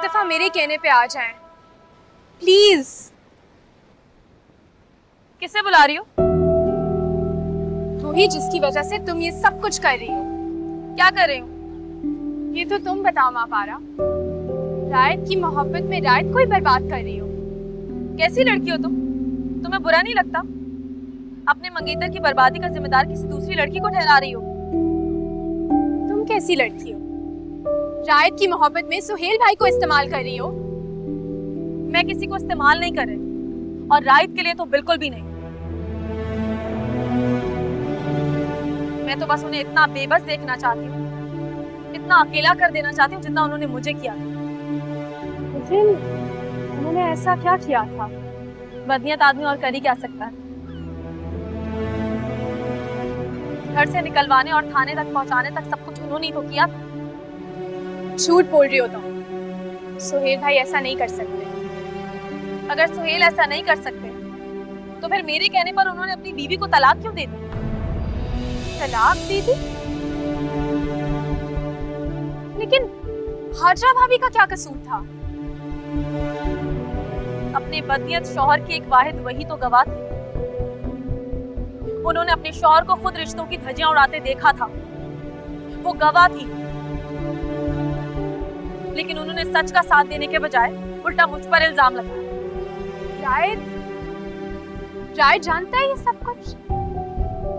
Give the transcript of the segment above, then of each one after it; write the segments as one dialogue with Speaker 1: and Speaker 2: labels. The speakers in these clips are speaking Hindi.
Speaker 1: एक दफा मेरे कहने पे आ जाएं, प्लीज।
Speaker 2: किससे बुला रही हो?
Speaker 1: वही जिसकी वजह से तुम ये सब कुछ कर रही हो।
Speaker 2: क्या कर रही हूँ?
Speaker 1: ये तो तुम बताओ माँ पारा। रायत की मोहब्बत में रायत को ही बर्बाद कर रही हो।
Speaker 2: कैसी लड़की हो तुम? तुम्हें बुरा नहीं लगता? अपने मंगेतर की बर्बादी का जिम्मेदार किसी दूसरी लड़की को ठहरा रही हो।
Speaker 1: तुम कैसी लड़की हो? रायत की मोहब्बत में सुहेल भाई को इस्तेमाल कर रही हो।
Speaker 2: मैं किसी को इस्तेमाल नहीं कर रही, और रायत के लिए तो बिल्कुल भी नहीं। मैं तो बस उन्हें इतना बेबस देखना चाहती हूँ, इतना अकेला कर देना चाहती हूँ जितना उन्होंने मुझे किया।
Speaker 1: लेकिन उन्होंने ऐसा क्या किया था?
Speaker 2: बदनीयत आदमी और कर ही क्या सकता है? घर से निकलवाने और थाने तक पहुंचाने तक सब कुछ उन्होंने ही तो किया।
Speaker 1: झूठ बोल रही हो तुम। सुहेल भाई ऐसा नहीं कर सकते।
Speaker 2: अगर सुहेल ऐसा नहीं कर सकते तो फिर मेरे कहने पर उन्होंने अपनी बीवी को तलाक क्यों दे दी?
Speaker 1: तलाक दे दी? लेकिन हाजरा भाभी का क्या कसूर था?
Speaker 2: अपने बदनीयत शौहर की एक वाहिद वही तो गवाह थी। उन्होंने अपने शौहर को खुद रिश्तों की धज्जियां उड़ाते देखा था, वो गवाह थी। लेकिन उन्होंने सच का साथ देने के बजाय उल्टा मुझ पर इल्जाम लगाया।
Speaker 1: रायत जानता है ये सब कुछ?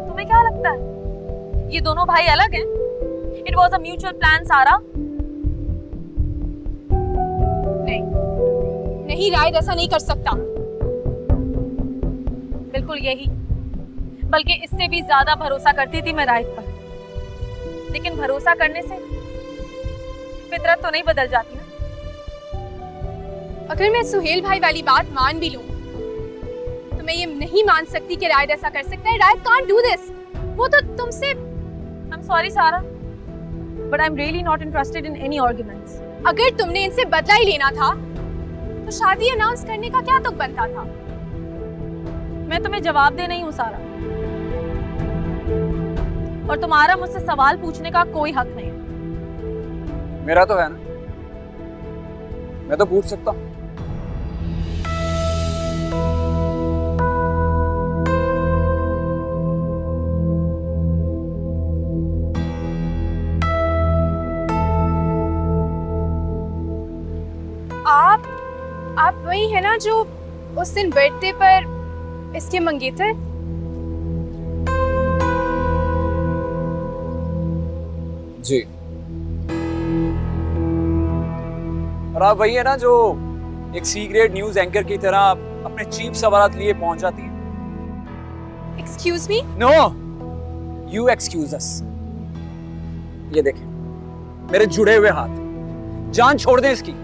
Speaker 2: तुम्हें क्या लगता है ये दोनों भाई अलग हैं? It was a mutual plan सारा।
Speaker 1: नहीं नहीं, रायत ऐसा नहीं कर सकता।
Speaker 2: बिल्कुल यही, बल्कि इससे भी ज्यादा भरोसा करती थी मैं रायत पर। लेकिन भरोसा करने से फितरत तो नहीं बदल जाती ना।
Speaker 1: अगर मैं सुहेल भाई वाली बात मान भी लूं, तो मैं ये नहीं मान सकती कि रायत ऐसा कर सकता है। रायत कांट डू दिस। वो तो तुमसे
Speaker 2: I'm sorry सारा, but I'm really not interested in any arguments.
Speaker 1: अगर तुमने इनसे बदला ही लेना था तो शादी अनाउंस करने का क्या तुक बनता था?
Speaker 2: मैं तुम्हें जवाब दे नहीं हूँ सारा, और तुम्हारा मुझसे सवाल पूछने का कोई हक नहीं है।
Speaker 3: मेरा तो है ना, मैं तो पूछ सकता हूँ।
Speaker 1: आप वही है ना जो उस दिन बर्थडे पर इसके मंगेतर?
Speaker 3: जी। और आप वही है ना जो एक सी ग्रेड न्यूज एंकर की तरह अपने चीप सवालात लिए पहुंच जाती है।
Speaker 1: Excuse me?
Speaker 3: No, you excuse us. ये देखें मेरे जुड़े हुए हाथ, जान छोड़ दें इसकी।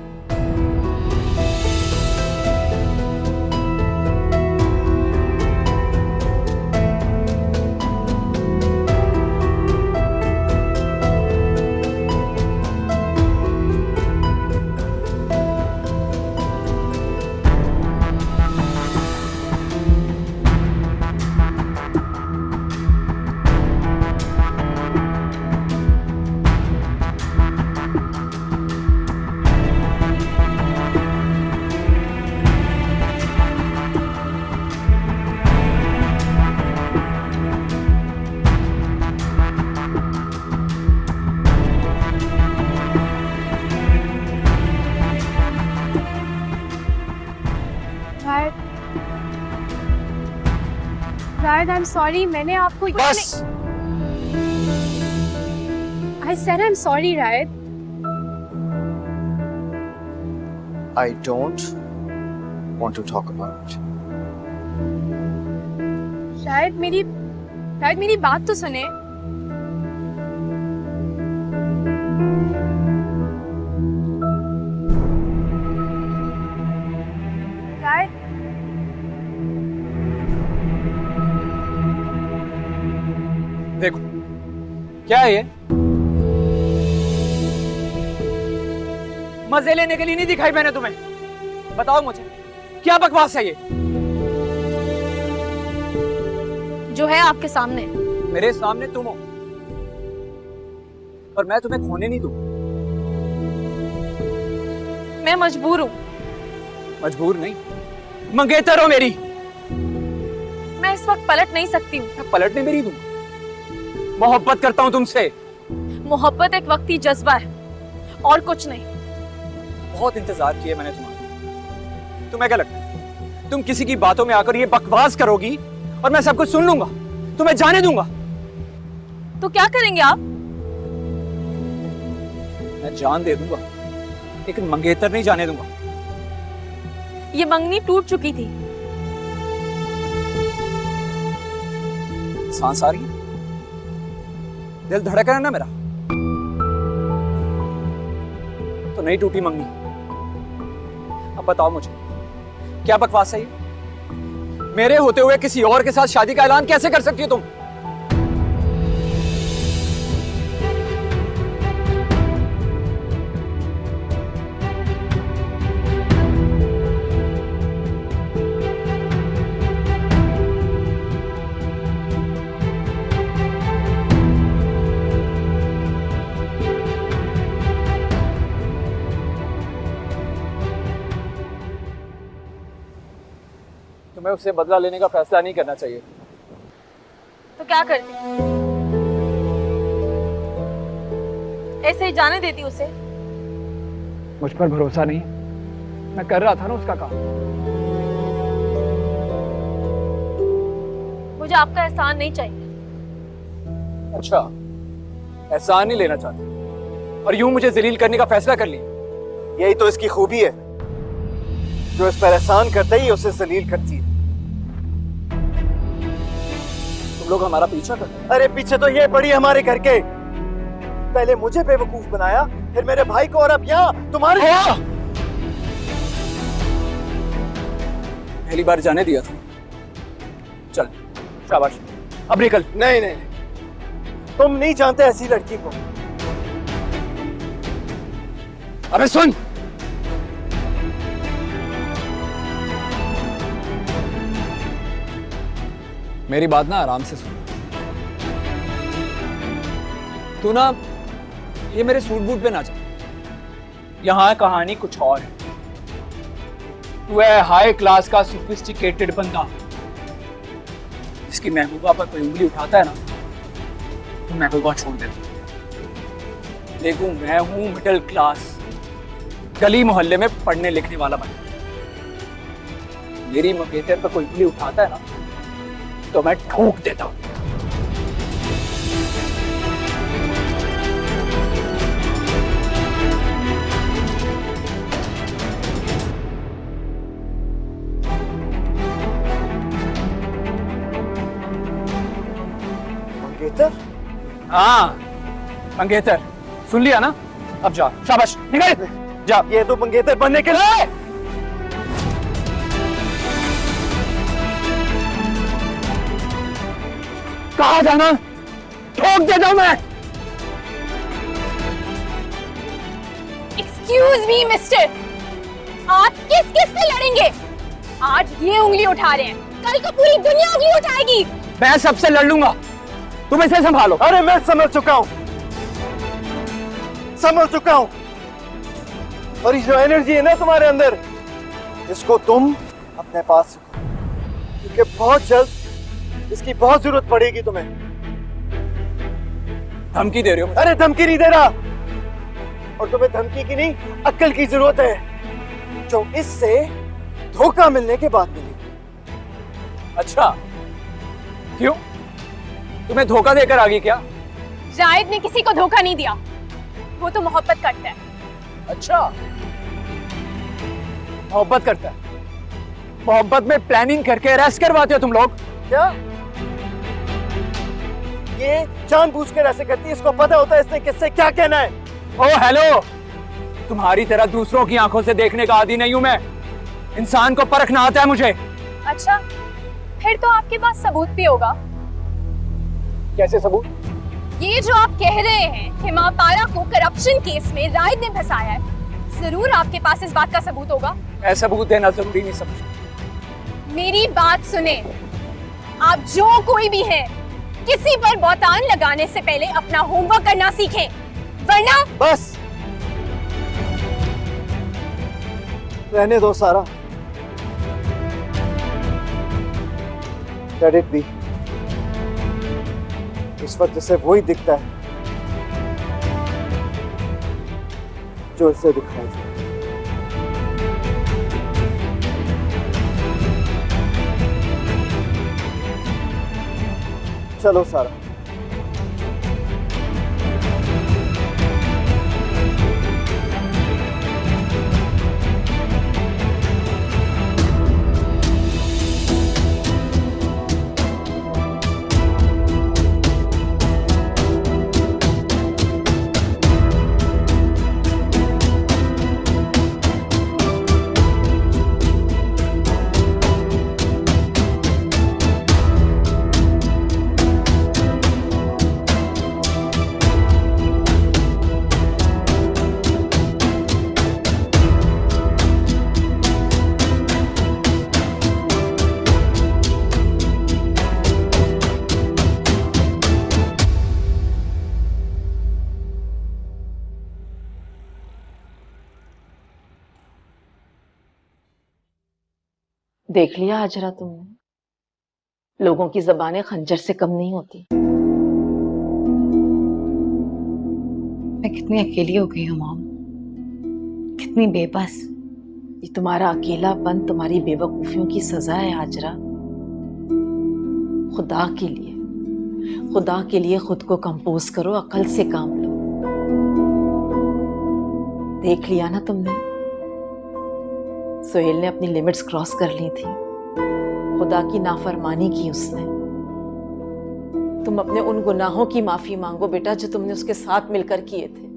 Speaker 1: Rayat, I am sorry. मैंने आपको
Speaker 3: बस।
Speaker 1: I said I am sorry Rayat.
Speaker 4: I don't want to talk about it.
Speaker 1: Rayat मेरी बात तो सुने। रायत,
Speaker 3: देखो क्या है ये? मजे लेने के लिए नहीं दिखाई मैंने तुम्हें। बताओ मुझे क्या बकवास है ये?
Speaker 2: जो है आपके सामने।
Speaker 3: मेरे सामने तुम हो, और मैं तुम्हें खोने नहीं दूं।
Speaker 2: मैं मजबूर हूँ।
Speaker 3: मजबूर नहीं, मंगेतर हो मेरी।
Speaker 2: मैं इस वक्त पलट नहीं सकती हूँ।
Speaker 3: मैं पलटने मेरी दूंगा। मोहब्बत करता हूँ तुमसे।
Speaker 2: मोहब्बत एक वक्ती जज्बा है और कुछ नहीं।
Speaker 3: बहुत इंतजार किया मैंने तुम्हारा। तुम्हें क्या लगता है तुम किसी की बातों में आकर ये बकवास करोगी और मैं सब कुछ सुन लूंगा, तुम्हें जाने दूंगा?
Speaker 2: तो क्या करेंगे आप?
Speaker 3: मैं जान दे दूंगा, लेकिन मंगेतर नहीं जाने दूंगा।
Speaker 2: ये मंगनी टूट चुकी थी।
Speaker 3: सांस आ रही है, दिल धड़क रहा है ना मेरा। तो नहीं टूटी मंगनी। अब बताओ मुझे, क्या बकवास है ये? मेरे होते हुए किसी और के साथ शादी का ऐलान कैसे कर सकती हो तुम? तुम्हें उससे बदला लेने का फैसला नहीं करना चाहिए।
Speaker 2: तो क्या करती? ऐसे ही जाने देती उसे?
Speaker 3: मुझ पर भरोसा नहीं, मैं कर रहा था ना उसका काम।
Speaker 2: मुझे आपका एहसान नहीं चाहिए।
Speaker 3: अच्छा, एहसान नहीं लेना चाहती और यूं मुझे जलील करने का फैसला कर लिया।
Speaker 4: यही तो इसकी खूबी है, जो इस पर एहसान करते ही उसे जलील करती है।
Speaker 3: तुम लोग हमारा पीछा कर रहे हो।
Speaker 4: अरे पीछे तो ये पड़ी हमारे घर के। पहले मुझे बेवकूफ बनाया, फिर मेरे भाई को, और अब यहाँ तुम्हारे।
Speaker 3: पहली बार जाने दिया था। चल शाबाश, अब निकल।
Speaker 4: नहीं नहीं, तुम नहीं जानते ऐसी लड़की को।
Speaker 3: अबे सुन, मेरी बात ना आराम से सुन। तू ना ये मेरे सूट बूट पे ना जा। यहाँ कहानी कुछ और है। तू है हाई क्लास का सोफिस्टिकेटेड बंदा, इसकी महबूबा पर कोई उंगली उठाता है ना तो महबूबा छोड़ देता। देखूं मैं हूं मिडिल क्लास, गली मोहल्ले में पढ़ने लिखने वाला बंदा। मेरी मंगेतर पर कोई उंगली उठाता है ना तो मैं ठोक देता हूं।
Speaker 4: मंगेतर?
Speaker 3: हाँ मंगेतर, सुन लिया ना? अब जा, शाबाश, निकल जा।
Speaker 4: ये तो मंगेतर बनने के लिए।
Speaker 3: कहाँ जाना? ठोक देता हूं मैं।
Speaker 1: एक्सक्यूज मी मिस्टर, आप किस किस से लड़ेंगे? आज ये उंगली उठा रहे हैं, कल को पूरी दुनिया उंगली उठाएगी।
Speaker 3: मैं सबसे लड़ लूंगा, तुम इसे संभालो।
Speaker 4: अरे मैं समझ चुका हूं, समझ चुका हूं। और ये जो एनर्जी है ना तुम्हारे अंदर, इसको तुम अपने पास रखो, क्योंकि बहुत जल्द इसकी बहुत जरूरत पड़ेगी तुम्हें।
Speaker 3: धमकी दे रहे हो?
Speaker 4: अरे धमकी नहीं दे रहा, और तुम्हें धमकी की नहीं, अक्ल की जरूरत है, जो इससे धोखा मिलने के बाद मिलेगी।
Speaker 3: अच्छा, क्यों? तुम्हें धोखा देकर आ गई क्या?
Speaker 1: जायद ने किसी को धोखा नहीं दिया, वो तो मोहब्बत करता है।
Speaker 3: अच्छा, मोहब्बत करता है। मोहब्बत में प्लानिंग करके अरेस्ट करवाते हो तुम लोग?
Speaker 4: क्या ये जानबूझकर ऐसे करती है? इसको पता होता है इसने किससे क्या कहना है।
Speaker 3: ओ हेलो, तुम्हारी तरह दूसरों की आंखों से देखने का आदी नहीं हूं मैं। इंसान को परखना आता है मुझे।
Speaker 1: अच्छा, फिर तो आपके पास सबूत भी होगा।
Speaker 3: कैसे सबूत?
Speaker 1: ये जो आप कह रहे हैं कि माँ पारा को करप्शन केस में रायद ने फंसाया है, जरूर आपके पास इस बात का सबूत होगा।
Speaker 3: मैं सबूत देना जरूरी नहीं समझता।
Speaker 1: मेरी बात सुने, आप जो कोई भी हैं, किसी पर बौतान लगाने से पहले अपना होमवर्क करना सीखें, वरना।
Speaker 4: बस रहने दो सारा। Let it be। इस वक्त इसे वही दिखता है जो इसे दिखाया जाए। चलो सारा।
Speaker 5: देख लिया हाजरा तुमने, लोगों की जबानें खंजर से कम नहीं होती।
Speaker 6: मैं कितनी अकेली हो गई हूँ मॉम, कितनी बेबस।
Speaker 5: ये तुम्हारा अकेलापन तुम्हारी बेवकूफियों की सजा है हाजरा। खुदा के लिए खुद को कंपोज करो, अकल से काम लो। देख लिया ना तुमने, सोहेल ने अपनी लिमिट्स क्रॉस कर ली थी, खुदा की नाफरमानी की उसने। तुम अपने उन गुनाहों की माफी मांगो बेटा जो तुमने उसके साथ मिलकर किए थे।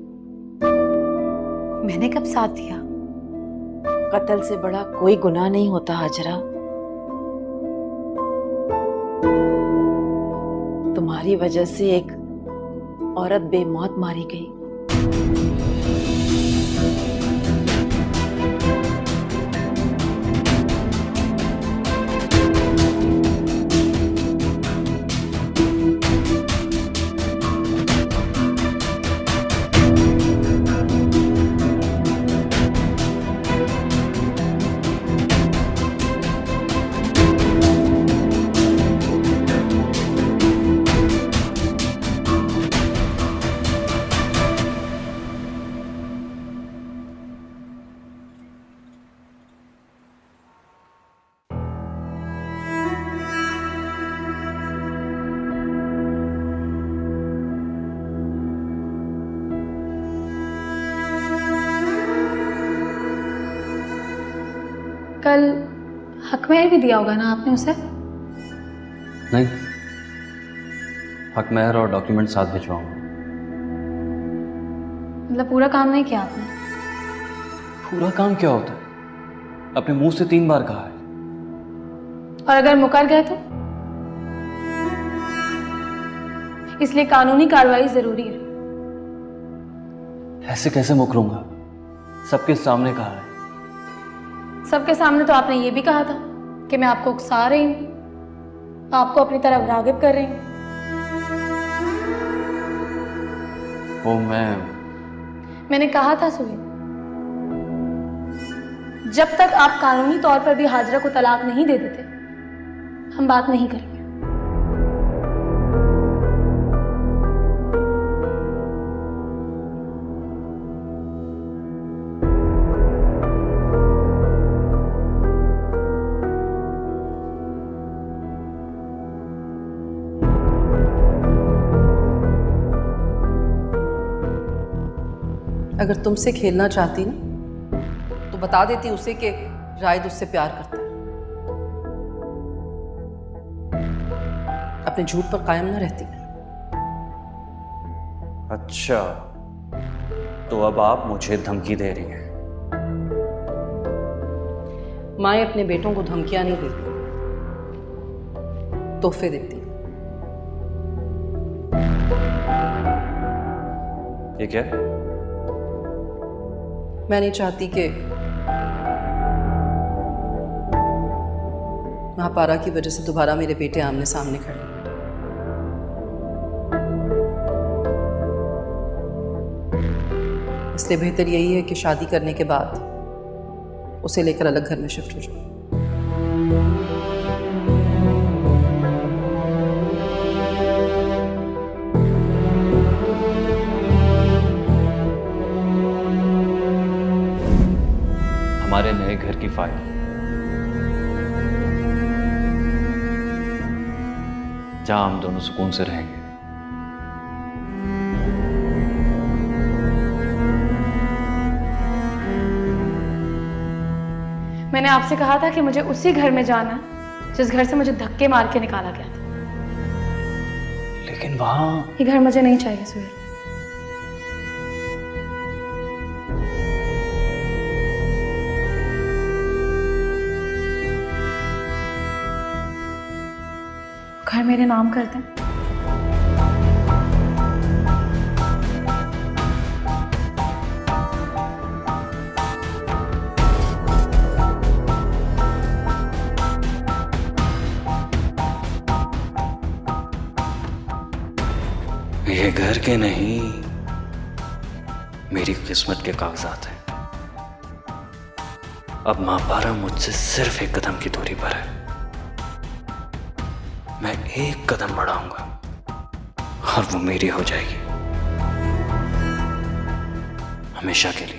Speaker 6: मैंने कब साथ दिया?
Speaker 5: कत्ल से बड़ा कोई गुनाह नहीं होता हाजरा। तुम्हारी वजह से एक औरत बेमौत मारी गई।
Speaker 6: कल हक महर भी दिया होगा ना आपने उसे?
Speaker 7: नहीं, हक महर और डॉक्यूमेंट साथ भिजवाऊंगा।
Speaker 6: मतलब पूरा काम नहीं किया आपने?
Speaker 7: पूरा काम क्या होता है? अपने मुंह से 3 बार कहा है।
Speaker 6: और अगर मुकर गए तो? इसलिए कानूनी कार्रवाई जरूरी है।
Speaker 7: ऐसे कैसे मुकरूंगा? सबके सामने कहा है।
Speaker 6: सबके सामने तो आपने ये भी कहा था कि मैं आपको उकसा रही हूँ, आपको अपनी तरफ रागिब कर रही हूँ।
Speaker 7: वो मैंने
Speaker 6: कहा था सुहेल, जब तक आप कानूनी तौर पर भी हाजरा को तलाक नहीं दे देते हम बात नहीं करेंगे।
Speaker 8: अगर तुमसे खेलना चाहती ना तो बता देती उसे कि रायद उससे प्यार करता है। अपने झूठ पर कायम ना रहती।
Speaker 7: अच्छा, तो अब आप मुझे धमकी दे रही हैं?
Speaker 8: माएँ अपने बेटों को धमकियां नहीं देती, तोहफे देती।
Speaker 7: ये क्या है?
Speaker 8: मैं नहीं चाहती कि महापारा की वजह से दोबारा मेरे बेटे आमने सामने खड़े। इसलिए बेहतर यही है कि शादी करने के बाद उसे लेकर अलग घर में शिफ्ट हो जाओ।
Speaker 7: हमारे नए घर की फाइल जहां हम दोनों सुकून से रहेंगे।
Speaker 6: मैंने आपसे कहा था कि मुझे उसी घर में जाना है जिस घर से मुझे धक्के मार के निकाला गया था।
Speaker 7: लेकिन वहां
Speaker 6: ये घर मुझे नहीं चाहिए सुहेल। घर मेरे नाम कर दें।
Speaker 7: ये घर के नहीं, मेरी किस्मत के कागजात हैं। अब मां पारा मुझसे सिर्फ एक कदम की दूरी पर है। मैं एक कदम बढ़ाऊंगा और वो मेरी हो जाएगी, हमेशा के लिए।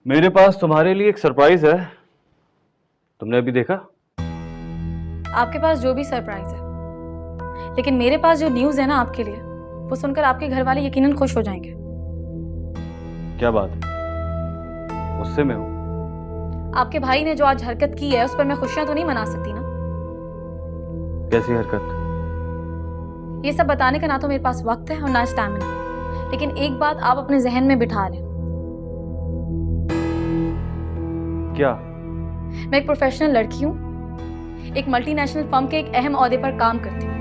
Speaker 7: मेरे पास तुम्हारे लिए एक सरप्राइज है। तुमने अभी देखा?
Speaker 6: आपके पास जो भी सरप्राइज है, लेकिन मेरे पास जो न्यूज़ है ना आपके लिए, वो सुनकर आपके घर वाले यकीनन खुश हो जाएंगे।
Speaker 7: क्या बात है? गुस्से में हूं।
Speaker 6: आपके भाई ने जो आज हरकत की है उस पर मैं खुशियां तो नहीं मना सकती ना।
Speaker 7: कैसी हरकत?
Speaker 6: ये सब बताने का ना तो मेरे पास वक्त है और ना स्टैमिना, लेकिन एक बात आप अपने जहन में बिठा लें।
Speaker 7: क्या?
Speaker 6: मैं एक प्रोफेशनल लड़की हूँ, एक मल्टीनेशनल फर्म के एक अहम ओहदे पर काम करती हूँ।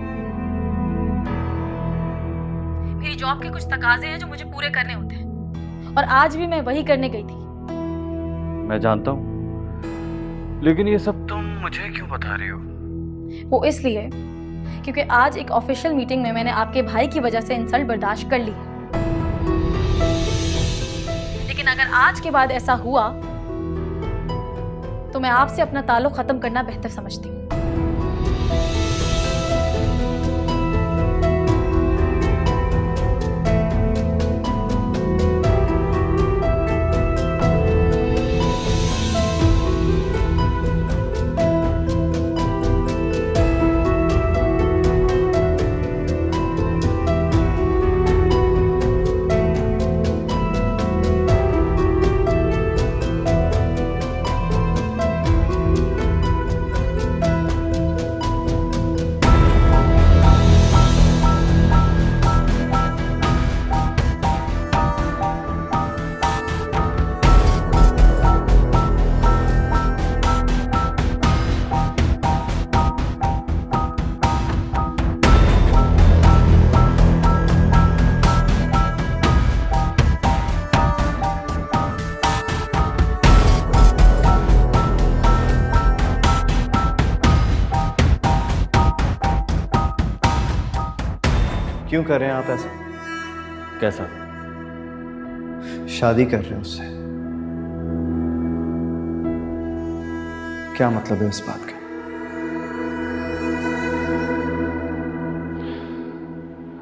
Speaker 6: मेरी जॉब के कुछ तकाजे हैं जो मुझे पूरे करने होते हैं, और आज भी मैं वही करने गई थी।
Speaker 7: मैं जानता हूँ, लेकिन ये सब तुम मुझे क्यों बता रही हो?
Speaker 6: वो इसलिए क्योंकि आज एक ऑफिशियल मीटिंग में मैंने आपके भाई की वजह से इंसल्ट बर्दाश्त कर ली है। लेकिन अगर आज के बाद ऐसा हुआ तो मैं आपसे अपना ताल्लुक खत्म करना बेहतर समझती हूँ।
Speaker 4: क्यों कर रहे हैं आप ऐसा?
Speaker 7: कैसा?
Speaker 4: शादी कर रहे हैं उससे। क्या मतलब है इस बात का?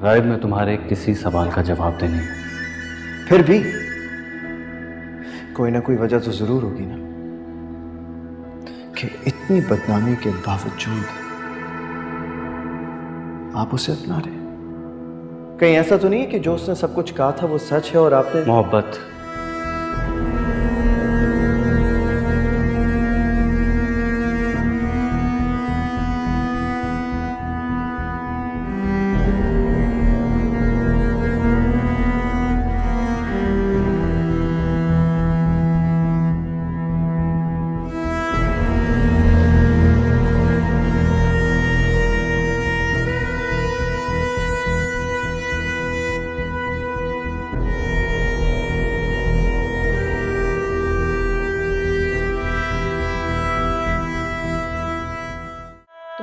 Speaker 7: राइड में तुम्हारे किसी सवाल का जवाब देने हैं।
Speaker 4: फिर भी कोई ना कोई वजह तो जरूर होगी ना, कि इतनी बदनामी के बावजूद आप उसे अपना रहे। कहीं ऐसा तो नहीं है कि जो उसने सब कुछ कहा था वो सच है और आपने
Speaker 7: मोहब्बत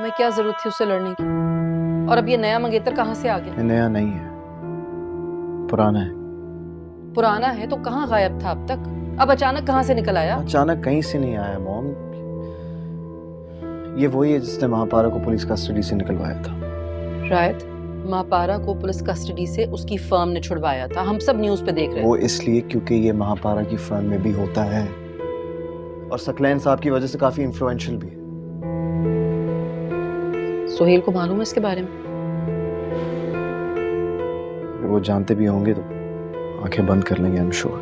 Speaker 8: तुम्हें क्या जरूरत थी उससे लड़ने की? और अब ये नया मंगेतर कहाँ से आ गया?
Speaker 4: ये नया नहीं है, पुराना है।
Speaker 8: पुराना है तो कहाँ गायब था अब तक? अब अचानक कहाँ से निकल आया?
Speaker 4: अचानक कहीं से नहीं आया मॉम। ये वही है जिसने महापारा को पुलिस कस्टडी से निकलवाया था।
Speaker 8: रायत, महापारा को पुलिस कस्टडी से उसकी फर्म ने छुड़वाया था। हम सब न्यूज़ पे देख रहे
Speaker 4: वो
Speaker 8: थे।
Speaker 4: इसलिए क्योंकि ये महापारा की फर्म में भी होता है और सकलैन साहब की वजह से काफी इन्फ्लुएंशियल भी है।
Speaker 8: सोहेल को मालूम है इसके बारे में?
Speaker 4: अगर वो जानते भी होंगे तो आंखें बंद कर लेंगे, आई एम श्योर।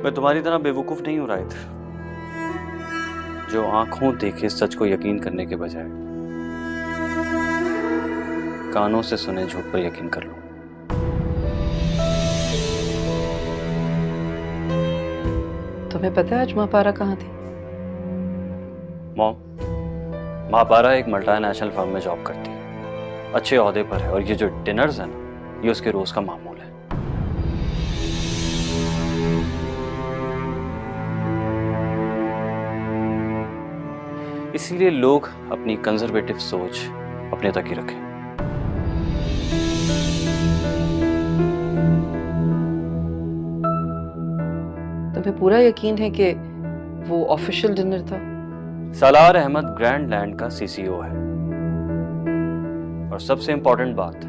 Speaker 7: मैं तुम्हारी तरह बेवकूफ नहीं हूं रायत, जो आंखों देखे सच को यकीन करने के बजाय कानों से सुने झूठ पर यकीन कर लो।
Speaker 8: तुम्हें पता है आज महापारा कहाँ थी?
Speaker 7: मॉम, महापारा एक मल्टीनेशनल फर्म में जॉब करती है, अच्छे ओहदे पर है, और ये जो डिनर्स है ना, ये उसके रोज का मामूल है। इसीलिए लोग अपनी कंजर्वेटिव सोच अपने तक ही रखें।
Speaker 8: तुम्हें पूरा यकीन है कि वो ऑफिशियल डिनर था?
Speaker 7: सलार अहमद ग्रैंड लैंड का सीसीओ है, और सबसे इंपॉर्टेंट बात,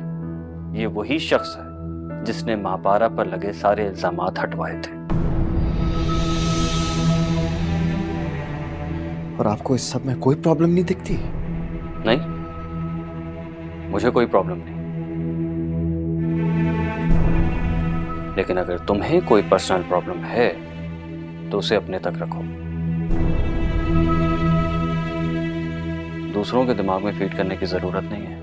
Speaker 7: ये वही शख्स है जिसने महापारा पर लगे सारे इल्जामात हटवाए थे।
Speaker 4: और आपको इस सब में कोई प्रॉब्लम नहीं दिखती?
Speaker 7: नहीं, मुझे कोई प्रॉब्लम नहीं, लेकिन अगर तुम्हें कोई पर्सनल प्रॉब्लम है तो उसे अपने तक रखो। दूसरों के दिमाग में फीड करने की जरूरत नहीं है।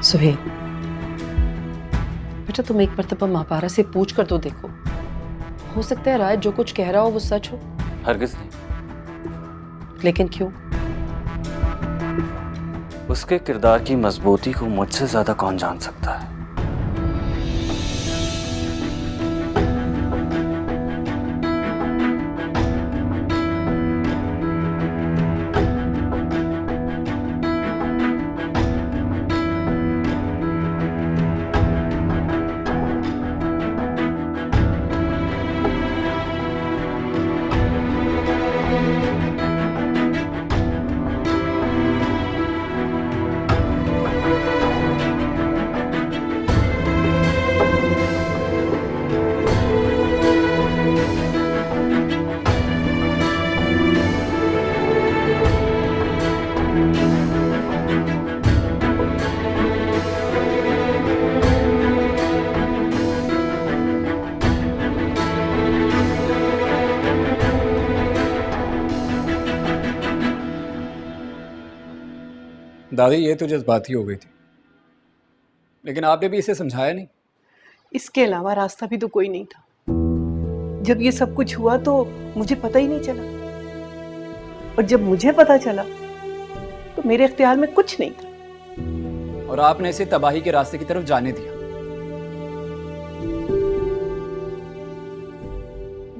Speaker 8: सुहेल, बेटा तुम एक मर्तबा महापारा से पूछ कर तो देखो, हो सकता है राय जो कुछ कह रहा हो वो सच हो।
Speaker 7: हरगिज नहीं।
Speaker 8: लेकिन क्यों?
Speaker 7: उसके किरदार की मजबूती को मुझसे ज्यादा कौन जान सकता है।
Speaker 3: दादी ये तो जज्बाती हो गई थी, लेकिन आपने भी इसे समझाया नहीं।
Speaker 9: इसके अलावा रास्ता भी तो कोई नहीं था। जब ये सब कुछ हुआ तो मुझे पता ही नहीं चला, और जब मुझे पता चला तो मेरे इख्तियार में कुछ नहीं था।
Speaker 3: और आपने इसे तबाही के रास्ते की तरफ जाने दिया।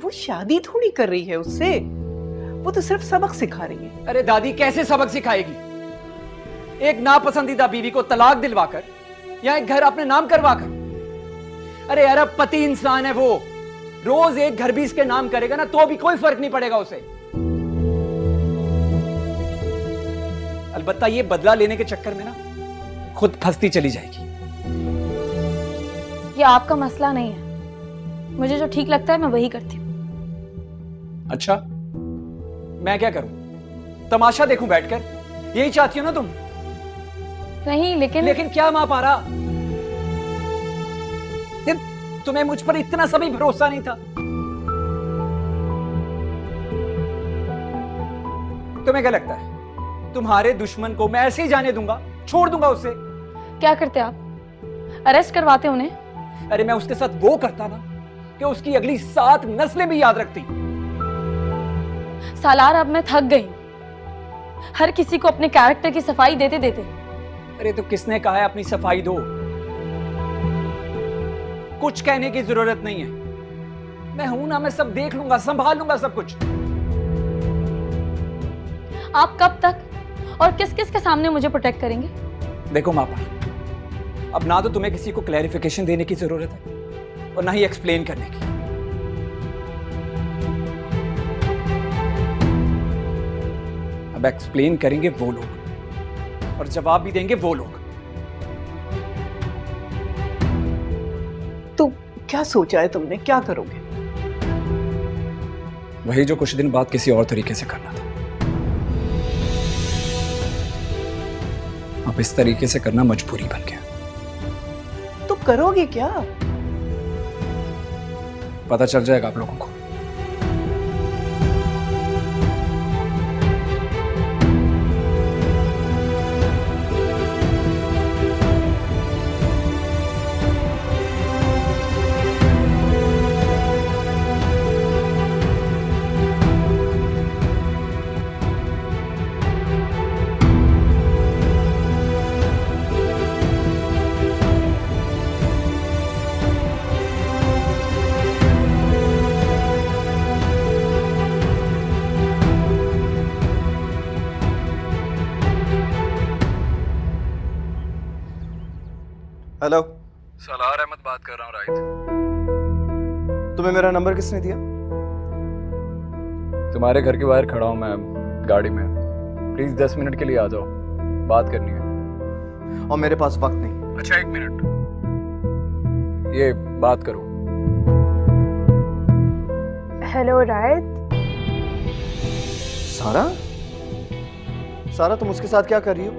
Speaker 9: वो शादी थोड़ी कर रही है उससे, वो तो सिर्फ सबक सिखा रही है।
Speaker 3: अरे दादी कैसे सबक सिखाएगी? एक नापसंदीदा बीवी को तलाक दिलवाकर या एक घर अपने नाम करवाकर? अरे अरबपति इंसान है वो, रोज एक घर भी इसके नाम करेगा ना तो भी कोई फर्क नहीं पड़ेगा उसे। अलबत्ता ये बदला लेने के चक्कर में ना खुद फंसती चली जाएगी।
Speaker 6: ये आपका मसला नहीं है, मुझे जो ठीक लगता है मैं वही करती हूँ।
Speaker 3: अच्छा, मैं क्या करूं? तमाशा देखूं बैठकर? यही चाहती हो ना तुम?
Speaker 6: नहीं, लेकिन
Speaker 3: क्या महापारा? तुम्हें मुझ पर इतना सा भी भरोसा नहीं था? तुम्हें क्या लगता है तुम्हारे दुश्मन को मैं ऐसे ही जाने दूंगा, छोड़ दूंगा उसे?
Speaker 6: क्या करते आप? अरेस्ट करवाते उन्हें?
Speaker 3: अरे मैं उसके साथ वो करता ना कि उसकी अगली 7 नस्लें भी याद रखती।
Speaker 6: सालार, अब मैं थक गई। हर किसी को अपने कैरेक्टर की सफाई देते देते।
Speaker 3: अरे तो किसने कहा है अपनी सफाई दो? कुछ कहने की जरूरत नहीं है, मैं हूं ना, मैं सब देख लूंगा, संभाल लूंगा सब कुछ।
Speaker 6: आप कब तक और किस किस के सामने मुझे प्रोटेक्ट करेंगे?
Speaker 3: देखो मापा, अब ना तो तुम्हें किसी को क्लैरिफिकेशन देने की जरूरत है और ना ही एक्सप्लेन करने की। अब एक्सप्लेन करेंगे वो लोग और जवाब भी देंगे वो लोग।
Speaker 9: तो क्या सोचा है तुमने, क्या करोगे?
Speaker 3: वही जो कुछ दिन बाद किसी और तरीके से करना था, अब इस तरीके से करना मजबूरी बन गया।
Speaker 9: तो करोगे क्या?
Speaker 3: पता चल जाएगा आप लोगों को।
Speaker 4: हेलो,
Speaker 3: सलार अहमद बात कर रहा हूँ राहित।
Speaker 4: तुम्हें मेरा नंबर किसने दिया?
Speaker 3: तुम्हारे घर के बाहर खड़ा हूँ मैं गाड़ी में, प्लीज 10 मिनट के लिए आ जाओ, बात करनी है।
Speaker 4: और मेरे पास वक्त नहीं।
Speaker 3: अच्छा 1 मिनट, ये बात करो।
Speaker 1: हेलो रायत।
Speaker 4: सारा? सारा तुम उसके साथ क्या कर रही हो?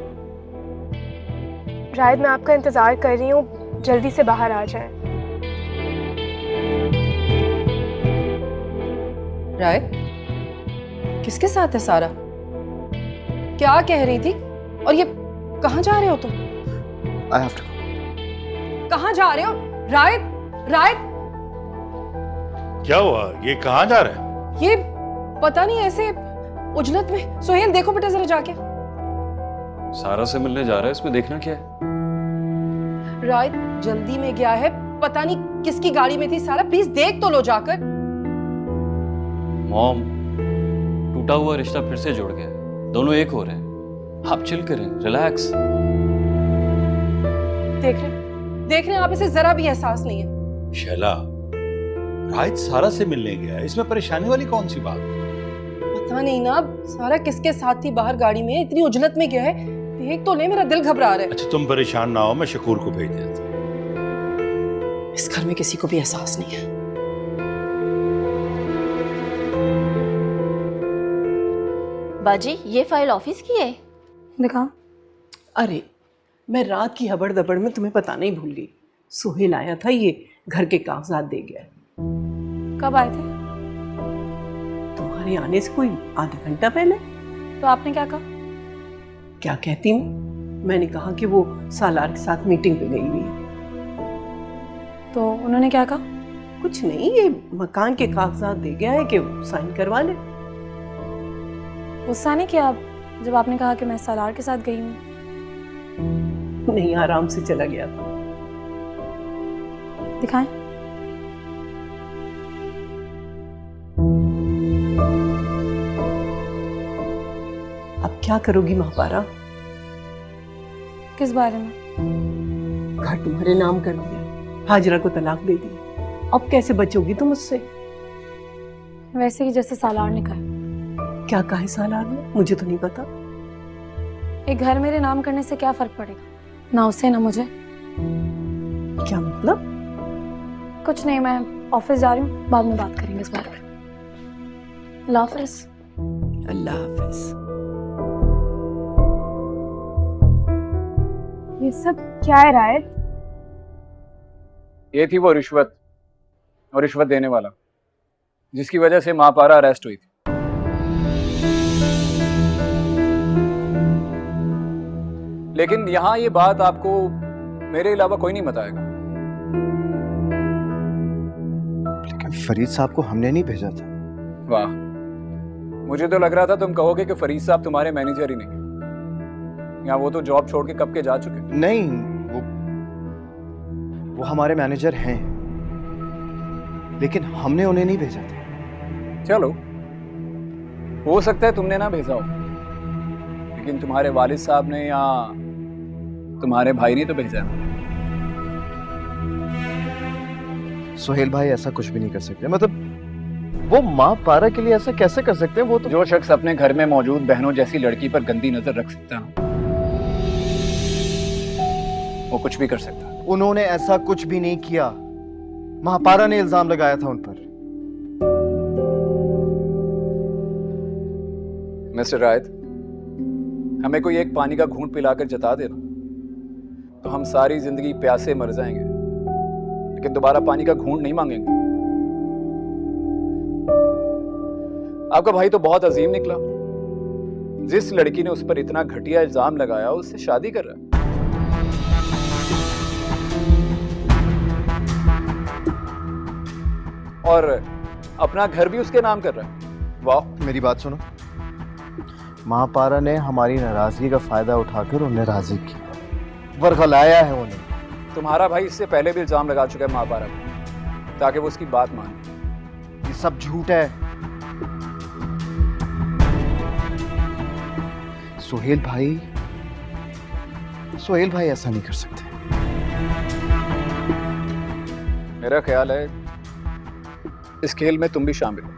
Speaker 1: रायत, मैं आपका इंतजार कर रही हूँ, जल्दी से बाहर आ जाएं।
Speaker 8: राय, किसके साथ है सारा? क्या कह रही थी? और ये कहाँ जा रहे हो तुम?
Speaker 4: I have to.
Speaker 8: कहाँ जा रहे हो? रायत, रायत,
Speaker 10: क्या हुआ? ये कहाँ जा रहा है?
Speaker 8: ये पता नहीं, ऐसे उजलत में। सोहेल देखो बेटा जरा जाके।
Speaker 7: सारा से मिलने जा रहा है, इसमें देखना क्या है?
Speaker 8: रायत जल्दी में गया है, पता नहीं किसकी गाड़ी में थी। सारा प्लीज देख तो लो जाकर।
Speaker 7: मॉम, टूटा हुआ रिश्ता फिर से जुड़ गया है, दोनों एक हो रहे हैं। आप चिल करें, रिलैक्स।
Speaker 8: देख रहे हैं आप, इसे जरा भी एहसास नहीं है।
Speaker 10: शैला, राहित सारा से मिलने गया है, इसमें परेशानी वाली कौन सी बात?
Speaker 8: पता नहीं ना सारा किसके साथ थी बाहर गाड़ी में, इतनी उजलत में गया है। देख तो ले, मेरा दिल घबरा रहा है।
Speaker 10: अच्छा तुम परेशान ना हो, मैं शकूर को भेज देता हूं।
Speaker 8: इस घर में किसी को भी एहसास नहीं है।
Speaker 11: बाजी, ये फाइल ऑफिस की है?
Speaker 6: दिखा।
Speaker 9: अरे मैं रात की हबड़ दबड़ में तुम्हें बताना ही भूल गई। सोहेल आया था, ये घर के कागजात दे गया।
Speaker 6: कब आए थे?
Speaker 9: तुम्हारे आने से कोई आधा घंटा पहले।
Speaker 6: तो आपने क्या कहा?
Speaker 9: क्या कहती हूँ, मैंने कहा कि वो सालार के साथ मीटिंग पे गई हुई है।
Speaker 6: तो उन्होंने क्या कहा?
Speaker 9: कुछ नहीं, ये मकान के कागजात दे गया है कि वो साइन करवा ले।
Speaker 6: गुस्सा नहीं किया आप जब आपने कहा कि मैं सालार के साथ गई हूँ?
Speaker 9: नहीं, आराम से चला गया था।
Speaker 6: दिखाएं।
Speaker 9: अब क्या करोगी महापारा?
Speaker 6: किस बारे में?
Speaker 9: घर तुम्हारे नाम कर दिया, हाजरा को तलाक दे दी, अब कैसे बचोगी तुम उससे?
Speaker 6: वैसे ही जैसे सालार ने कहा।
Speaker 9: क्या कहा है सालार ने? मुझे तो नहीं पता।
Speaker 6: एक घर मेरे नाम करने से क्या फर्क पड़ेगा, ना उसे ना मुझे।
Speaker 9: क्या मतलब?
Speaker 6: कुछ नहीं, मैं ऑफिस जा रही हूँ, बाद में बात करेंगे इस बारे में। अल्लाह हाफिज।
Speaker 9: अल्लाह हाफिज।
Speaker 1: ये सब क्या है रायत?
Speaker 3: ये थी वो रिश्वत और रिश्वत देने वाला जिसकी वजह से महापारा अरेस्ट हुई थी। लेकिन यहां ये बात आपको मेरे अलावा कोई नहीं बताएगा।
Speaker 4: लेकिन फरीद साहब को हमने नहीं भेजा था।
Speaker 3: वाह, मुझे तो लग रहा था तुम कहोगे कि फरीद साहब तुम्हारे मैनेजर ही नहीं, या वो तो जॉब छोड़ के कब के जा चुके।
Speaker 4: नहीं, वो हमारे मैनेजर हैं, लेकिन हमने उन्हें नहीं भेजा था।
Speaker 3: चलो, हो सकता है तुमने ना भेजा हो, लेकिन तुम्हारे वालिद साहब ने या तुम्हारे भाई ने तो भेजा है।
Speaker 4: सुहेल भाई ऐसा कुछ भी नहीं कर सकते। मतलब वो माँ पारा के लिए ऐसा कैसे कर सकते हैं? वो तो
Speaker 3: जो शख्स अपने घर में मौजूद बहनों जैसी लड़की पर गंदी नजर रख सकता है, वो कुछ भी कर सकता है।
Speaker 4: उन्होंने ऐसा कुछ भी नहीं किया। महापारा ने इल्जाम लगाया था उन पर।
Speaker 3: मिस्टर रायत, हमें कोई एक पानी का घूंट पिलाकर जता देना तो हम सारी जिंदगी प्यासे मर जाएंगे, लेकिन दोबारा पानी का घूंट नहीं मांगेंगे। आपका भाई तो बहुत अजीम निकला। जिस लड़की ने उस पर इतना घटिया इल्जाम लगाया उससे शादी कर रहा है। और अपना घर भी उसके नाम कर रहा है। वाह।
Speaker 4: मेरी बात सुनो, महापारा ने हमारी नाराजगी का फायदा उठाकर उन्हें राजी किया, वर्गलाया है उन्हें।
Speaker 3: तुम्हारा भाई इससे पहले भी इल्जाम लगा चुका है महापारा को, ताकि वो उसकी बात माने।
Speaker 4: ये सब झूठ है। सुहेल भाई ऐसा नहीं कर सकते।
Speaker 3: मेरा ख्याल है इस खेल में तुम भी शामिल हो।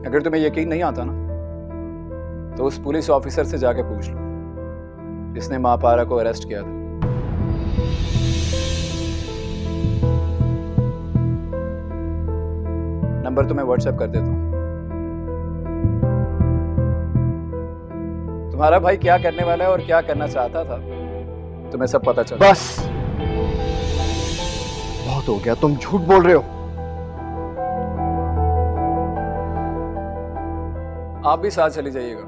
Speaker 3: अगर तुम्हें यकीन नहीं आता ना, तो उस पुलिस ऑफिसर से जाके पूछ लो जिसने महापारा को अरेस्ट किया था। नंबर तुम्हें व्हाट्सएप कर देता हूं। तुम्हारा भाई क्या करने वाला है और क्या करना चाहता था तुम्हें सब पता चल।
Speaker 4: बस बहुत हो गया, तुम झूठ बोल रहे हो।
Speaker 3: आप भी साथ चली जाइएगा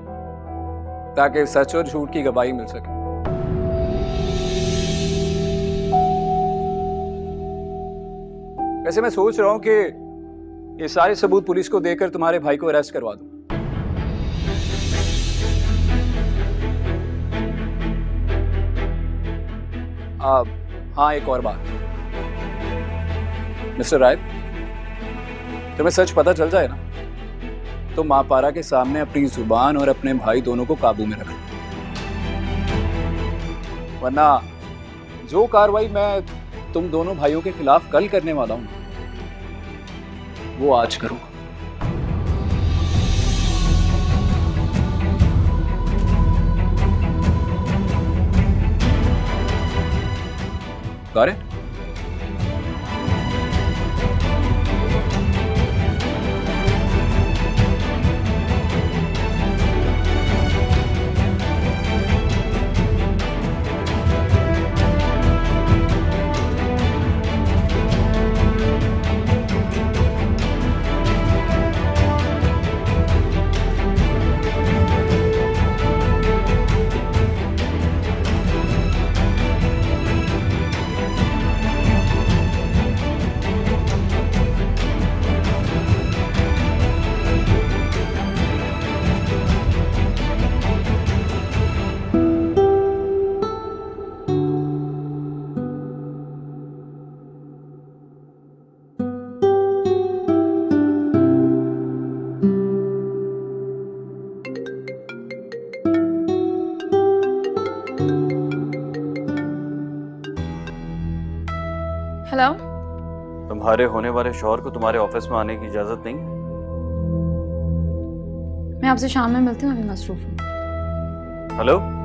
Speaker 3: ताकि सच और झूठ की गवाही मिल सके। वैसे मैं सोच रहा हूं कि ये सारे सबूत पुलिस को देकर तुम्हारे भाई को अरेस्ट करवा दूं। हाँ, एक और बात, मिस्टर रायत, तुम्हें सच पता चल जाए ना तो महापारा के सामने अपनी जुबान और अपने भाई दोनों को काबू में रखना, वरना जो कार्रवाई मैं तुम दोनों भाइयों के खिलाफ कल करने वाला हूं वो आज करूंगा। Got it?
Speaker 6: हेलो,
Speaker 7: तुम्हारे होने वाले शौहर को तुम्हारे ऑफिस में आने की इजाजत नहीं है।
Speaker 6: मैं आपसे शाम में मिलती हूँ, अभी मसरूफ हूँ।
Speaker 7: हेलो।